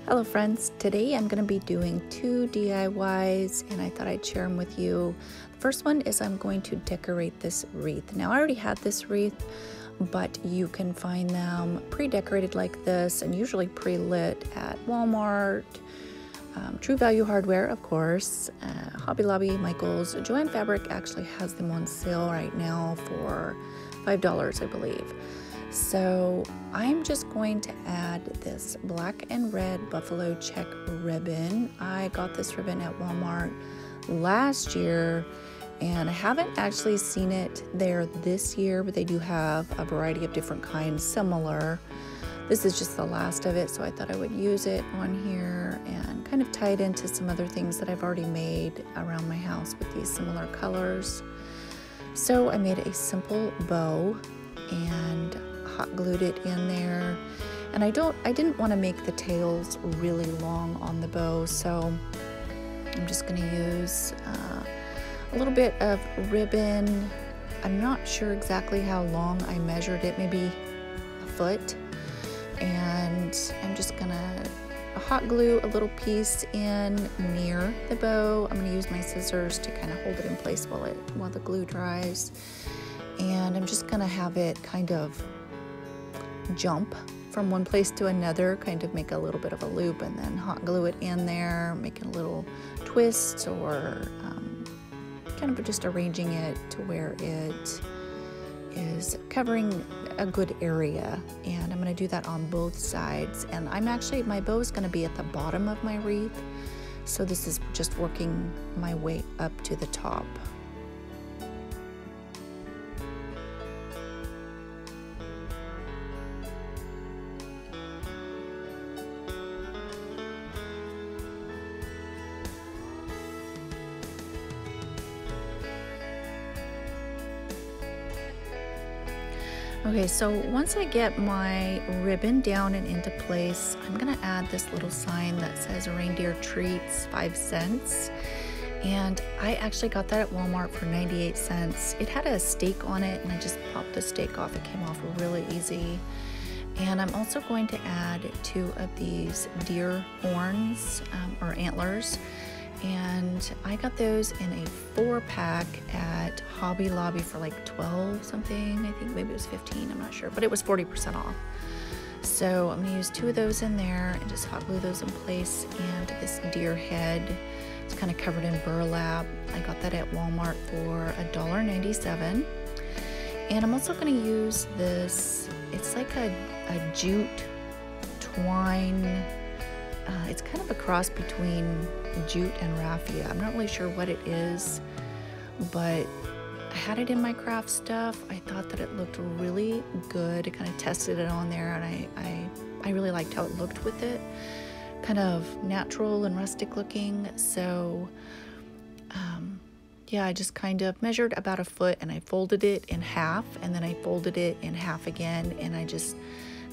Hello friends, today I'm going to be doing two DIYs and I thought I'd share them with you. The first one is I'm going to decorate this wreath. Now I already had this wreath, but you can find them pre-decorated like this and usually pre-lit at Walmart, True Value Hardware of course, Hobby Lobby, Michael's. Joann Fabric actually has them on sale right now for $5 I believe. So I'm just going to add this black and red buffalo check ribbon. I got this ribbon at Walmart last year and I haven't actually seen it there this year, but they do have a variety of different kinds similar. This is just the last of it, so I thought I would use it on here and kind of tie it into some other things that I've already made around my house with these similar colors. So I made a simple bow and hot glued it in there, and I didn't want to make the tails really long on the bow, so I'm just going to use a little bit of ribbon. I'm not sure exactly how long I measured it, maybe a foot, and I'm just gonna hot glue a little piece in near the bow. I'm going to use my scissors to kind of hold it in place while the glue dries, and I'm just going to have it kind of jump from one place to another, kind of make a little bit of a loop and then hot glue it in there, making a little twist or kind of just arranging it to where it is covering a good area. And I'm going to do that on both sides, and my bow is going to be at the bottom of my wreath, so this is just working my way up to the top. Okay, so once I get my ribbon down and into place, I'm gonna add this little sign that says reindeer treats 5 cents. And I actually got that at Walmart for 98 cents. It had a stake on it and I just popped the stake off. It came off really easy. And I'm also going to add 2 of these deer horns or antlers. And I got those in a 4-pack at Hobby Lobby for like 12 something. I think maybe it was 15, I'm not sure, but it was 40% off. So I'm gonna use 2 of those in there and just hot glue those in place. And this deer head, it's kind of covered in burlap. I got that at Walmart for $1.97. And I'm also gonna use this, it's like a jute twine. It's kind of a cross between jute and raffia. I'm not really sure what it is, but I had it in my craft stuff. I thought that it looked really good. I kind of tested it on there, and I really liked how it looked with it. Kind of natural and rustic looking. So yeah, I just kind of measured about a foot and I folded it in half, and then I folded it in half again, and I just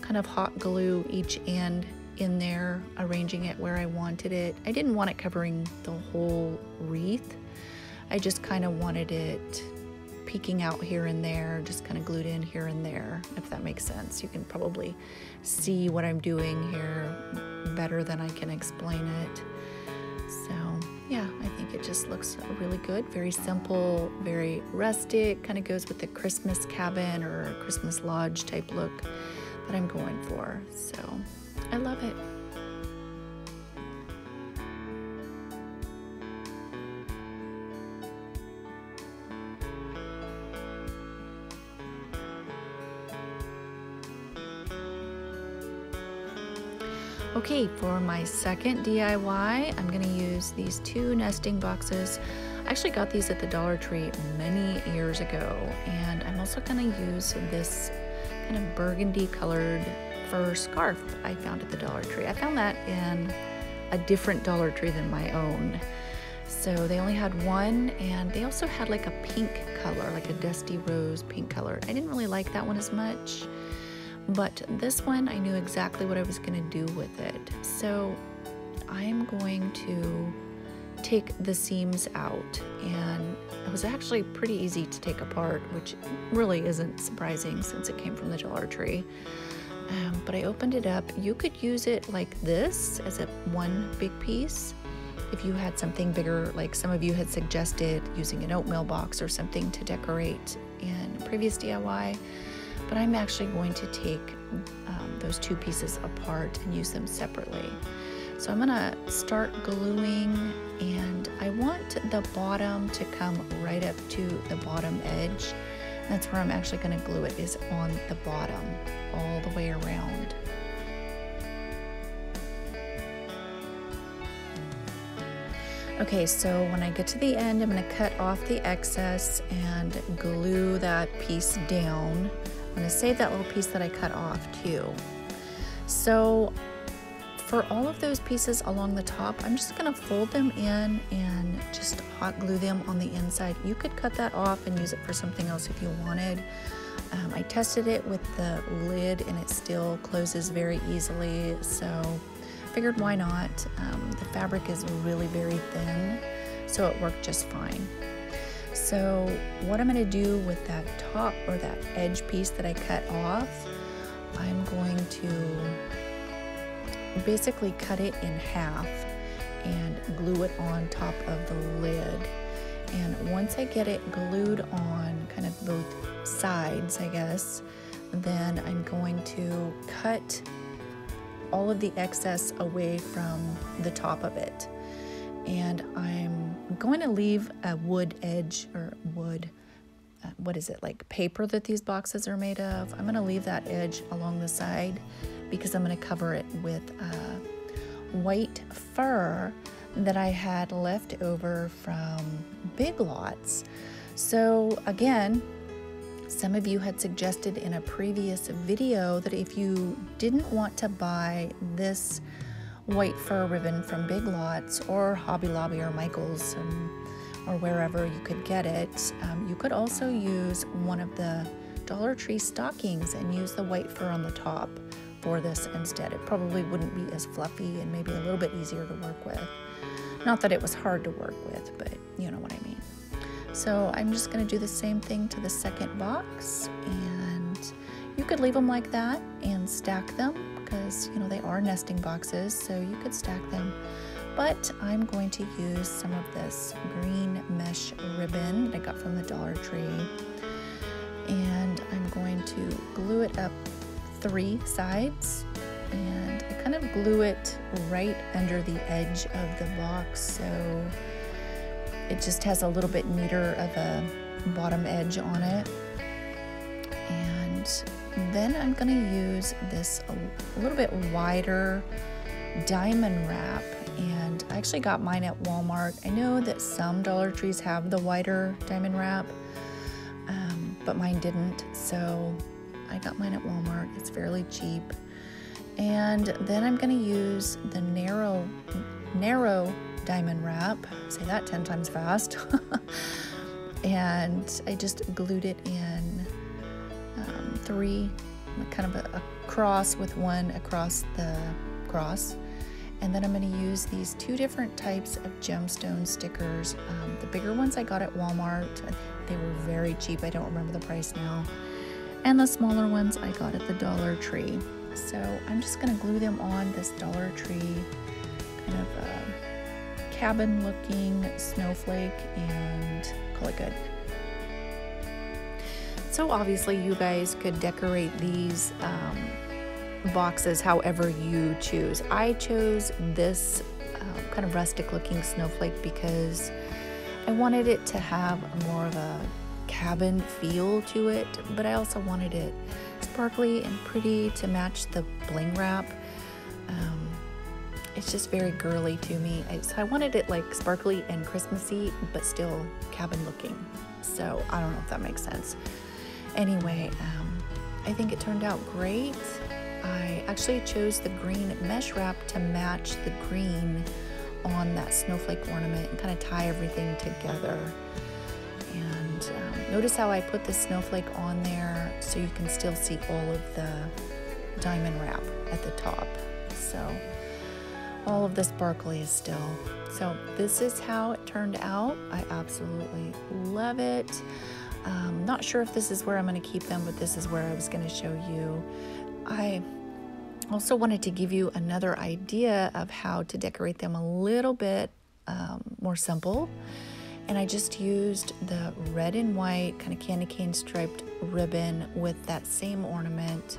kind of hot glue each end in there, arranging it where I wanted it. I didn't want it covering the whole wreath. I just kind of wanted it peeking out here and there, just kind of glued in here and there, if that makes sense. You can probably see what I'm doing here better than I can explain it. So yeah, I think it just looks really good. Very simple, very rustic, kind of goes with the Christmas cabin or Christmas lodge type look that I'm going for. So I love it. Okay, for my second DIY, I'm gonna use these 2 nesting boxes. I actually got these at the Dollar Tree many years ago, and I'm also gonna use this kind of burgundy colored fur scarf I found at the Dollar Tree. I found that in a different Dollar Tree than my own. So they only had one, and they also had like a pink color, like a dusty rose pink color. I didn't really like that one as much, but this one I knew exactly what I was gonna do with it. So I'm going to take the seams out, and it was actually pretty easy to take apart, which really isn't surprising since it came from the Dollar Tree. But I opened it up. You could use it like this as a one big piece. If you had something bigger, like some of you had suggested using an oatmeal box or something to decorate in previous DIY, but I'm actually going to take those two pieces apart and use them separately. So I'm gonna start gluing, and I want the bottom to come right up to the bottom edge. That's where I'm actually gonna glue it, is on the bottom, all the way around. Okay, so when I get to the end, I'm gonna cut off the excess and glue that piece down. I'm gonna save that little piece that I cut off too. So for all of those pieces along the top, I'm just gonna fold them in and just hot glue them on the inside. You could cut that off and use it for something else if you wanted. I tested it with the lid and it still closes very easily, so figured why not. The fabric is really very thin, so it worked just fine. So what I'm gonna do with that top or that edge piece that I cut off, I'm going to basically cut it in half and glue it on top of the lid. And once I get it glued on kind of both sides, I guess, then I'm going to cut all of the excess away from the top of it. And I'm going to leave a wood edge, or wood, what is it, like paper that these boxes are made of. I'm gonna leave that edge along the side because I'm gonna cover it with white fur that I had left over from Big Lots. So again, some of you had suggested in a previous video that if you didn't want to buy this white fur ribbon from Big Lots or Hobby Lobby or Michael's or wherever you could get it, you could also use one of the Dollar Tree stockings and use the white fur on the top for this instead. It probably wouldn't be as fluffy and maybe a little bit easier to work with. Not that it was hard to work with, but you know what I mean. So I'm just gonna do the same thing to the second box, and you could leave them like that and stack them because, you know, they are nesting boxes, so you could stack them. But I'm going to use some of this green mesh ribbon that I got from the Dollar Tree, and I'm going to glue it up 3 sides, and I kind of glue it right under the edge of the box, so it just has a little bit neater of a bottom edge on it. And then I'm going to use this a little bit wider diamond wrap, and I actually got mine at Walmart. I know that some Dollar Trees have the wider diamond wrap, but mine didn't, so I got mine at Walmart. It's fairly cheap. And then I'm going to use the narrow diamond wrap, say that 10 times fast, and I just glued it in 3, kind of a cross with one across the cross. And then I'm going to use these 2 different types of gemstone stickers. The bigger ones I got at Walmart. They were very cheap. I don't remember the price now. And the smaller ones I got at the Dollar Tree. So I'm just going to glue them on this Dollar Tree kind of cabin looking snowflake and call it good. So obviously you guys could decorate these boxes however you choose. I chose this kind of rustic looking snowflake because I wanted it to have more of a cabin feel to it, but I also wanted it sparkly and pretty to match the bling wrap. It's just very girly to me. So I wanted it like sparkly and Christmassy, but still cabin looking. So I don't know if that makes sense. Anyway, I think it turned out great. I actually chose the green mesh wrap to match the green on that snowflake ornament and kind of tie everything together. And notice how I put the snowflake on there so you can still see all of the diamond wrap at the top. So all of the sparkly is still. So this is how it turned out. I absolutely love it. Not sure if this is where I'm going to keep them, but this is where I was going to show you. I also wanted to give you another idea of how to decorate them a little bit more simple. And I just used the red and white kind of candy cane striped ribbon with that same ornament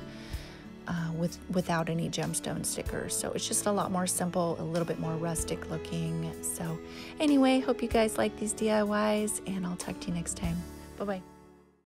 without any gemstone stickers. So it's just a lot more simple, a little bit more rustic looking. So anyway, hope you guys like these DIYs, and I'll talk to you next time. Bye-bye.